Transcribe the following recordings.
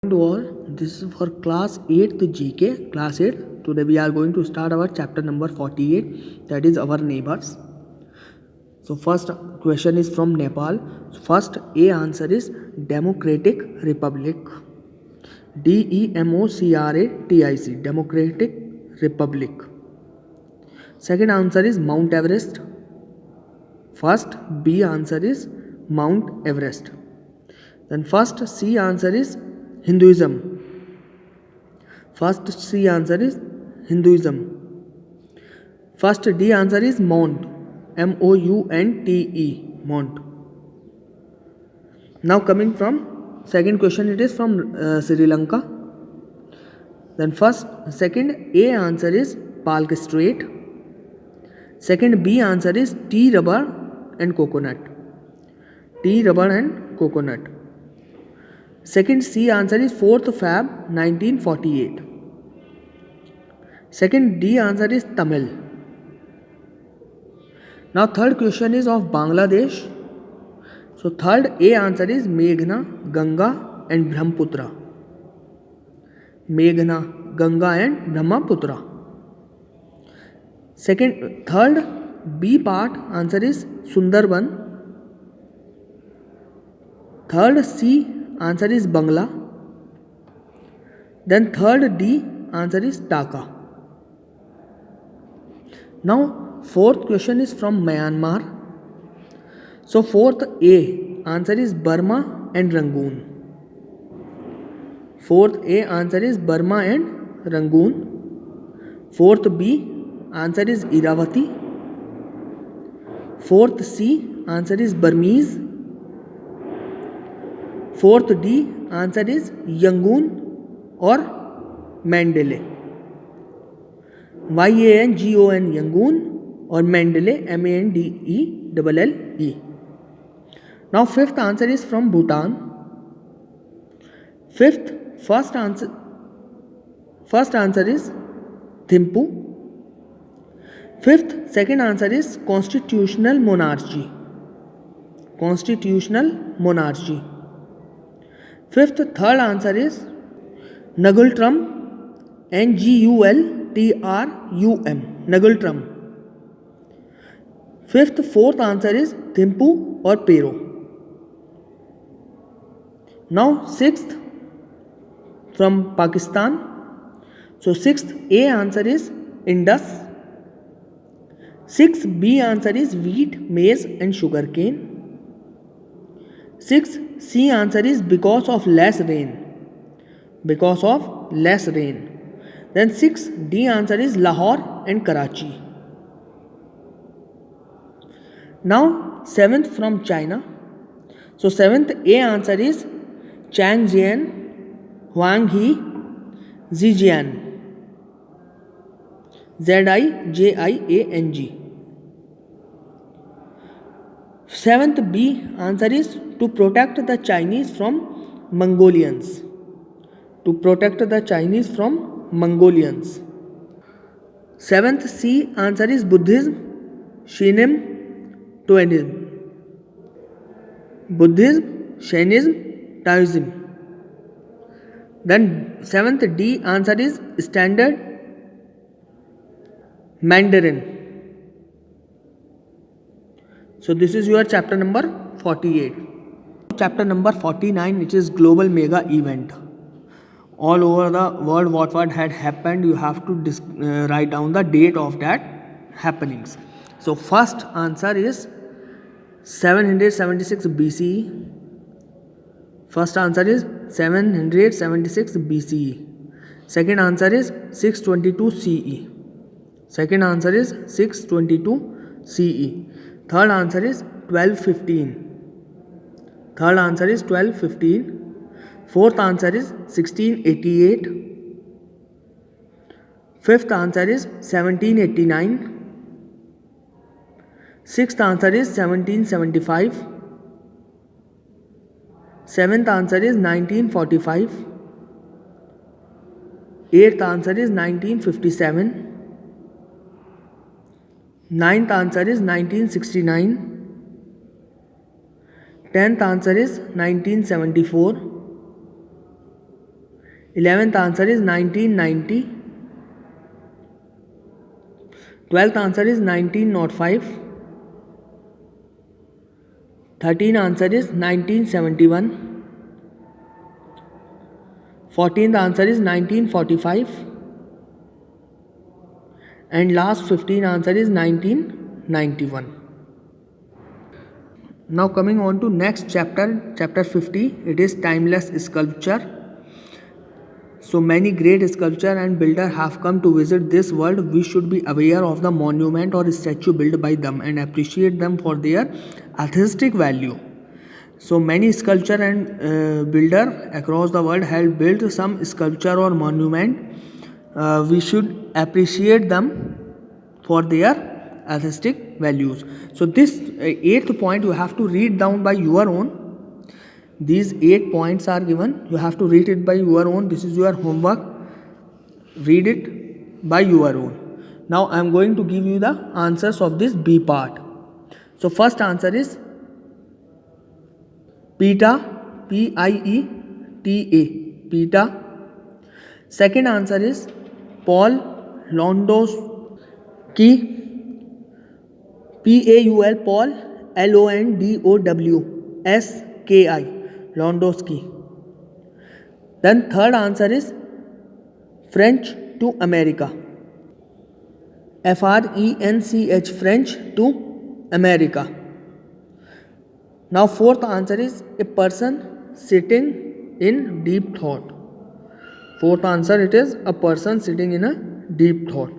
To all, this is for class 8th GK, class 8. Today we are going to start our chapter number 48, that is our neighbors. So first question is from Nepal. First A answer is Democratic Republic. DEMOCRATIC, Democratic Republic. Second answer is Mount Everest. First B answer is Mount Everest. Then first C answer is Hinduism. First C answer is Hinduism. First D answer is Mount. MOUNTE. Mount. Now coming from second question, it is from Sri Lanka. Then second A answer is Palk Strait. Second B answer is tea, rubber and coconut. Tea, rubber and coconut. Second C answer is 4th Feb 1948. Second D answer is Tamil. Now third question is of Bangladesh. So third A answer is Meghna, Ganga and Brahmaputra. Meghna, Ganga and Brahmaputra. Third B part answer is Sundarban. Third C answer is Bangla. Then third D answer is Dhaka. Now fourth question is from Myanmar. So fourth A answer is Burma and Rangoon. Fourth A answer is Burma and Rangoon. Fourth B answer is Irrawaddy. Fourth C answer is Burmese. Fourth D answer is Yangon or Mandalay. YANGON, Yangon, or Mandalay, MANDELLE. Now fifth answer is from Bhutan. First answer is Thimphu. Fifth, second answer is constitutional monarchy. Constitutional monarchy. Fifth, third answer is Ngultrum. NGULTRUM. Ngultrum. Fifth, fourth answer is Thimphu or Pero. Now sixth from Pakistan. So sixth A answer is Indus. Sixth B answer is wheat, maize and sugarcane. Sixth C answer is because of less rain. Because of less rain. Then sixth D answer is Lahore and Karachi. Now seventh from China. So seventh A answer is Changjian, Huanghe, Zhejiang. ZIJIANG. Seventh B answer is to protect the Chinese from Mongolians. To protect the Chinese from Mongolians. Seventh C answer is Buddhism, Shainism, Taoism. Buddhism, Shainism, Taoism. Then seventh D answer is Standard Mandarin. So this is your chapter number 48. Chapter number 49, which is global mega event. All over the world, what had happened, you have to write down the date of that happenings. So first answer is 776 BCE. First answer is 776 BCE. Second answer is 622 CE. Second answer is 622 CE. Third answer is 1215. Third answer is 1215. Fourth answer is 1688. Fifth answer is 1789. Sixth answer is 1775. Seventh answer is 1945. Eighth answer is 1957. Ninth answer is 1969. 10th answer is 1974. 11th answer is 1990. 12th answer is 1905. 13th answer is 1971. 14th answer is 1945. And last 15th answer is 1991. Now coming on to next chapter, chapter 50, it is timeless sculpture. So many great sculptor and builder have come to visit this world. We should be aware of the monument or statue built by them and appreciate them for their artistic value. So many sculptor and builder across the world have built some sculpture or monument. We should appreciate them for their artistic values. So this eighth point you have to read down by your own. These 8 points are given. You have to read it by your own. This is your homework. Read it by your own. Now I am going to give you the answers of this B part. So first answer is Pieta, Pieta, Pieta. Second answer is Paul Lewandowski, Paul, Paul, Londowski, Lewandowski. Then third answer is French to America, French, French to America. Now fourth answer is a person sitting in deep thought. Fourth answer, it is a person sitting in a deep thought.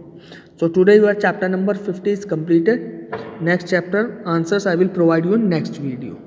So today your chapter number 50 is completed. Next chapter answers I will provide you in next video.